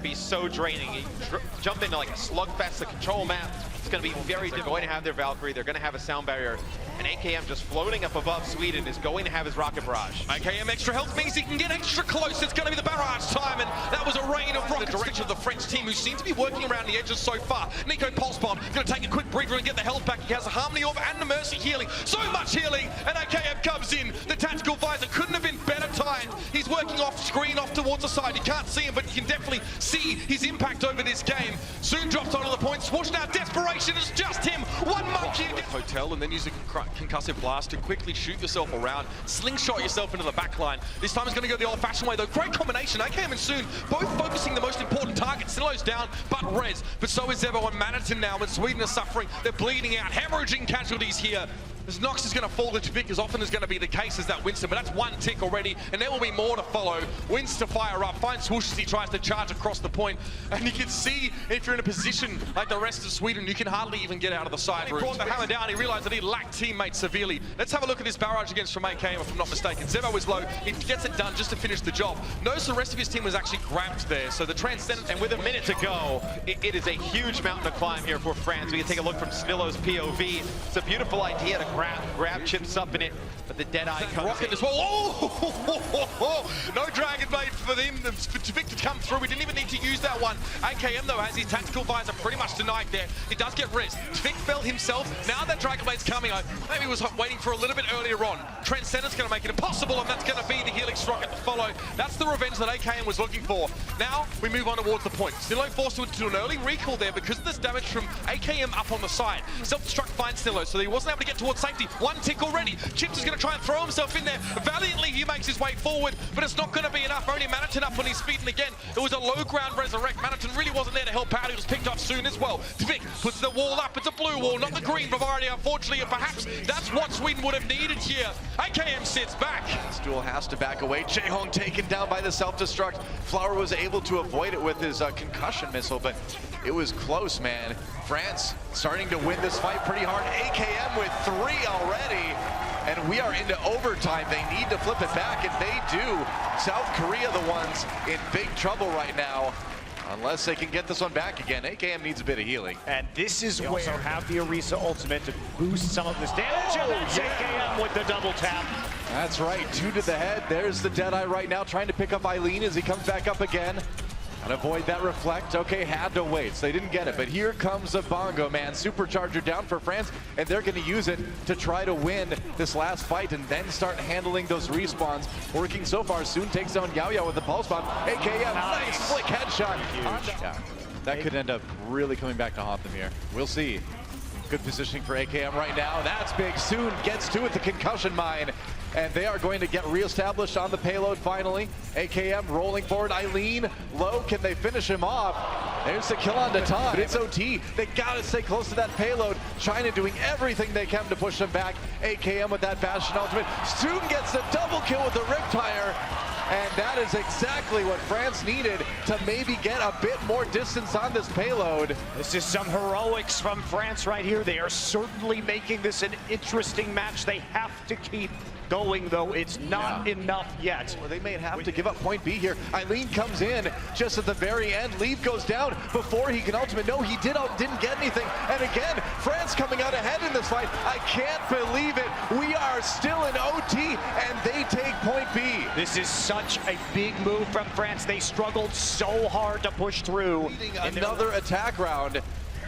Be so draining. You jump into like a slugfest, the control map. It's going to be very difficult. They're going to have their Valkyrie. They're going to have a sound barrier. And AKM just floating up above Sweden is going to have his rocket barrage. AKM extra health means he can get extra close. It's going to be the barrage time, and that was a rain of rockets. The direction of the French team, who seem to be working around the edges so far. Nico Pulse Bomb going to take a quick breather and get the health back. He has a Harmony Orb and the Mercy healing. So much healing, and AKM comes in. The tactical visor couldn't have been better timed. He's working off screen, off towards the side. You can't see him, but you can definitely see his impact over this game. Soon drops onto the point. Swoosh now, desperation. It's just him. One monkey. Hotel, and then use a concussive blast to quickly shoot yourself around, slingshot yourself into the back line. This time it's going to go the old-fashioned way, though. Great combination. AKM and Soon both focusing the most important target. Silo's down, but Rez. But so is Zevo and Maniton now, and Sweden are suffering. They're bleeding out, hemorrhaging casualties here. As Nox is going to fall to Tvik as often as going to be the case as that Winston, but that's one tick already, and there will be more to follow. Wins to fire up, finds Swoosh as he tries to charge across the point, and you can see if you're in a position like the rest of Sweden, you can hardly even get out of the side route. He brought the hammer down, he realized that he lacked teammates severely. Let's have a look at this barrage against from AKM, if I'm not mistaken. Zevo is low, he gets it done just to finish the job. Notice the rest of his team was actually grabbed there, so the Transcendent... And with a minute to go, it is a huge mountain to climb here for France. We can take a look from Snillo's POV. It's a beautiful idea to grab chips up in it, but the Deadeye comes rocket in. as well. Oh! No Dragon Blade for them, for Tvik to come through. We didn't even need to use that one. AKM, though, has his tactical visor pretty much denied there. He does get risked. Tvik fell himself. Now that Dragon Blade's coming, I maybe was waiting for a little bit earlier on. Transcendent's going to make it impossible, and that's going to be the Helix rocket to follow. That's the revenge that AKM was looking for. Now, we move on towards the point. Snillo forced into an early recall there because of this damage from AKM up on the side. Self-destruct finds Snillo, so he wasn't able to get towards safety. One tick already. Chips is going to try and throw himself in there. Valiantly, he makes his way forward, but it's not going to be enough. Only Maniton up on his feet, and again, it was a low ground resurrect. Maniton really wasn't there to help out. He was picked up soon as well. Tvik puts the wall up. It's a blue wall, not the green Bavaria, unfortunately, and perhaps that's what Sweden would have needed here. AKM sits back. Stool has to back away. Jaehong taken down by the self-destruct. Flower was able to avoid it with his concussion missile, but it was close, man. France starting to win this fight pretty hard. AKM with 3 already, and we are into overtime. They need to flip it back, and they do. South Korea the ones in big trouble right now. Unless they can get this one back again. AKM needs a bit of healing. And this is where also have the Orisa ultimate to boost some of this damage. And that's AKM with the double tap. That's right, 2 to the head. There's the Deadeye right now trying to pick up Eileen as he comes back up again. And avoid that reflect. Okay, had to wait, so they didn't get it. But here comes the Bongo, man. Supercharger down for France, and they're going to use it to try to win this last fight and then start handling those respawns. Working so far, Soon takes down Yao Yao with the pulse bomb. AKM, nice flick headshot. Yeah, that could end up really coming back to haunt them here. We'll see. Good positioning for AKM right now. That's big. Soon gets to it, the concussion mine. And they are going to get reestablished on the payload finally. AKM rolling forward. Eileen low. Can they finish him off? There's the kill on the top. But it's OT. They got to stay close to that payload. China doing everything they can to push them back. AKM with that Bastion ultimate. Soon gets the double kill with the Riptire. And that is exactly what France needed to maybe get a bit more distance on this payload. This is some heroics from France right here. They are certainly making this an interesting match. They have to keep going, though. It's not enough yet. Well, they may have to give up point B here. Eileen comes in just at the very end. Leave goes down before he can ultimate. No, he didn't get anything. And again, France coming out ahead in this fight. I can't believe it. We are still in OT, and they take point B. This is such a big move from France. They struggled so hard to push through. Another attack round.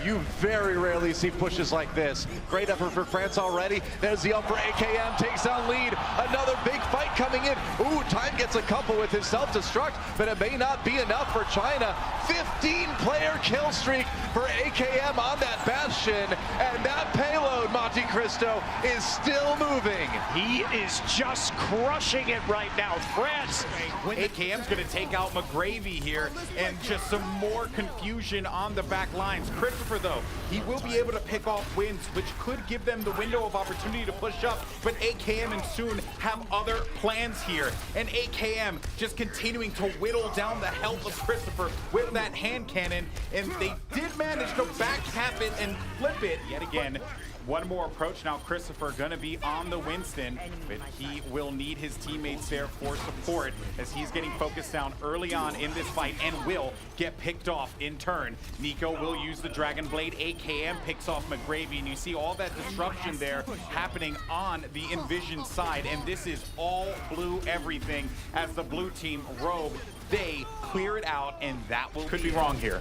You very rarely see pushes like this. Great effort for France already. There's the up for AKM, takes down lead. Another big fight coming in. Ooh, Time gets a couple with his self-destruct, but it may not be enough for China. 15-player kill streak for AKM on that Bastion, and that payload, Monte Cristo, is still moving. He is just crushing it right now. France. When AKM's going to take out McGravy here, and just some more confusion on the back lines. Christopher, though, he will be able to pick off wins, which could give them the window of opportunity to push up, but AKM and Soon have other plans here, and AKM just continuing to whittle down the health of Christopher with that hand cannon, and they did manage to back tap it and flip it yet again. one more approach now. Christopher gonna be on the Winston, but he will need his teammates there for support as he's getting focused down early on in this fight and will get picked off in turn. NiKo will use the Dragon Blade. AKM picks off McGravy, and you see all that disruption there happening on the Envision side, and this is all blue everything as the blue team, Rogue, they clear it out, and that will could be wrong here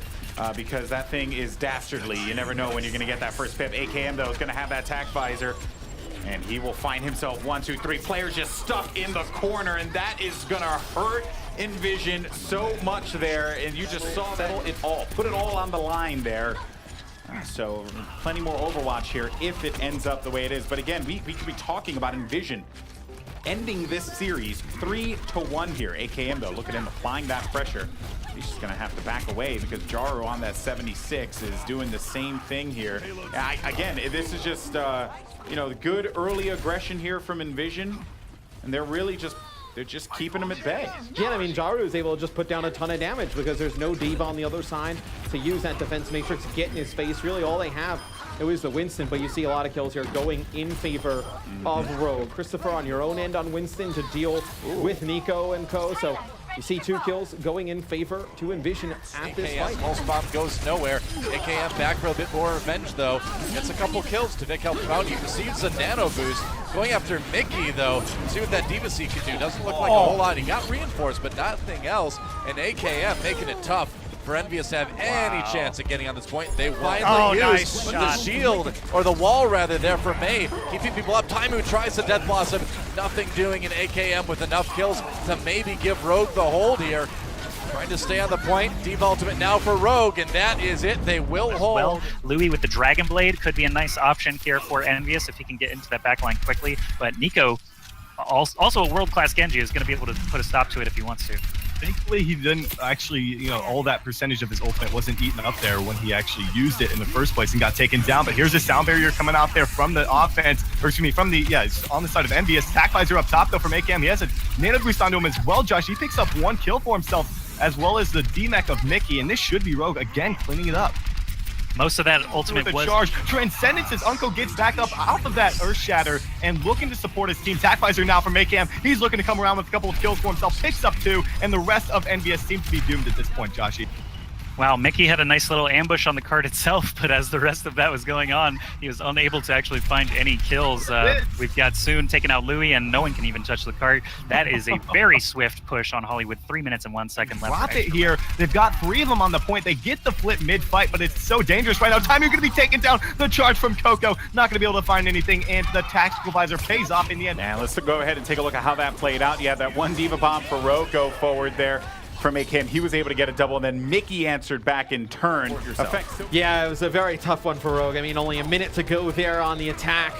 because that thing is dastardly. You never know when you're going to get that first pip. AKM, though, is going to have that attack visor, and he will find himself 1, 2, 3 players just stuck in the corner, and that is going to hurt Envision so much there, and you just saw that it all, put it all on the line there. So plenty more Overwatch here if it ends up the way it is. But again, we could be talking about Envision ending this series 3-1 here. AKM, though, look at him applying that pressure. He's just going to have to back away because Jaru on that 76 is doing the same thing here. Again, this is just, you know, good early aggression here from Envision, and they're really just keeping him at bay. Yeah, I mean, Jaru is able to just put down a ton of damage because there's no D.Va on the other side to use that defense matrix, get in his face. Really, all they have, it was the Winston, but you see a lot of kills here going in favor of Rogue. Christopher on your own end on Winston to deal with NiKo and co. So you see 2 kills going in favor to Envision at this fight. Pulse bomb goes nowhere. AKM back for a bit more revenge, though. Gets a couple kills to Nick Helpbounty. Receives a nano boost. Going after Mickey, though. See what that D.Va C can do. Doesn't look like a whole lot. He got reinforced, but nothing else. And AKM making it tough for Envious to have any chance at getting on this point. They finally use the shield, or the wall rather, there for Mei, keeping people up. Taimu tries the Death Blossom, nothing doing in AKM with enough kills to maybe give Rogue the hold here. Trying to stay on the point. D.Va ultimate now for Rogue, and that is it. They will hold. Well, Louis with the Dragon Blade could be a nice option here for Envious if he can get into that backline quickly. But NiKo, also a world-class Genji, is going to be able to put a stop to it if he wants to. Thankfully, he didn't actually, you know, all that percentage of his ultimate wasn't eaten up there when he actually used it in the first place and got taken down. But here's a sound barrier coming out there from the offense, or excuse me, from the, it's on the side of Envious. Attack visor up top, though, from AKM. He has a nano boost onto him as well, Josh. He picks up 1 kill for himself, as well as the D-Mech of Mickey, and this should be Rogue, again, cleaning it up. Most of that ultimate was... charge. Transcendence as Unko gets back up off of that Earth Shatter and looking to support his team. Attack visor now from AKM. He's looking to come around with a couple of kills for himself. Picks up 2, and the rest of Envious seems to be doomed at this point, Joshy. Wow, Mickey had a nice little ambush on the card itself, but as the rest of that was going on, he was unable to actually find any kills. We've got Soon taking out Louis, and no one can even touch the card. That is a very swift push on Hollywood. 3 minutes and 1 second left. Drop it here. They've got 3 of them on the point. They get the flip mid-fight, but it's so dangerous right now. Time you're going to be taking down the charge from Coco. Not going to be able to find anything, and the tactical visor pays off in the end. And let's go ahead and take a look at how that played out. You had that 1 D.Va bomb for Rogue go forward there from AKM. He was able to get a double, and then Mickey answered back in turn. Yeah, it was a very tough one for Rogue. I mean, only a minute to go there on the attack.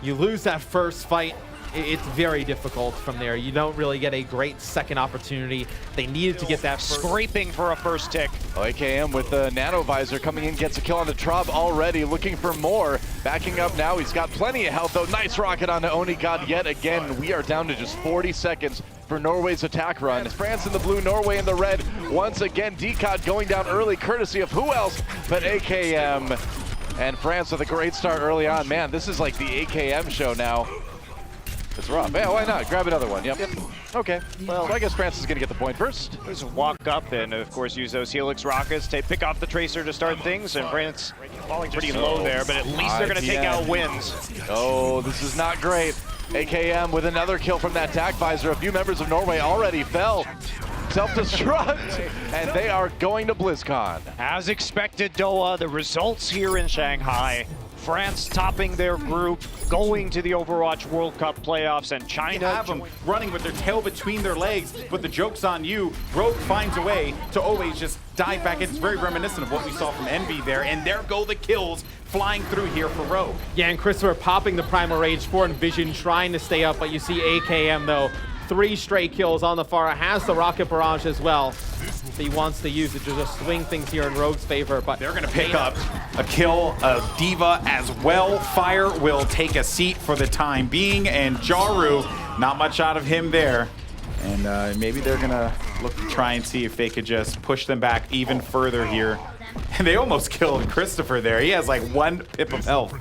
You lose that first fight. It's very difficult from there. You don't really get a great second opportunity. They needed to get that first. Scraping for a first tick. AKM with the nano visor coming in, gets a kill on the Trob already, looking for more. Backing up now, he's got plenty of health though. Nice rocket on the Onigod yet again. We are down to just 40 seconds for Norway's attack run. France in the blue, Norway in the red. Once again, DCOD going down early, courtesy of who else but AKM. And France with a great start early on. Man, this is like the AKM show now. It's rough. Yeah, why not? Grab another one. Yep. Okay. Well, so I guess France is going to get the point first. Just walk up and, of course, use those Helix rockets. Pick off the Tracer to start things, and France falling pretty low there, but at least they're going to take out wins. Oh, this is not great. AKM with another kill from that attack visor. A few members of Norway already fell. Self-destruct, and they are going to BlizzCon. As expected, Doa, the results here in Shanghai. France topping their group, going to the Overwatch World Cup playoffs, and China have them running with their tail between their legs, but the joke's on you. Rogue finds a way to always just dive back. It's very reminiscent of what we saw from Envy there, and there go the kills flying through here for Rogue. Yeah, and Christopher popping the Primal Rage for Envision, trying to stay up, but you see AKM though, 3 straight kills on the Pharah, has the Rocket Barrage as well. So he wants to use it to just swing things here in Rogue's favor, but they're going to pick up a kill of D.Va as well. Fire will take a seat for the time being, and Jaru, not much out of him there. And maybe they're going to look to try and see if they could just push them back even further here. And they almost killed Christopher there. He has like 1 pip of health.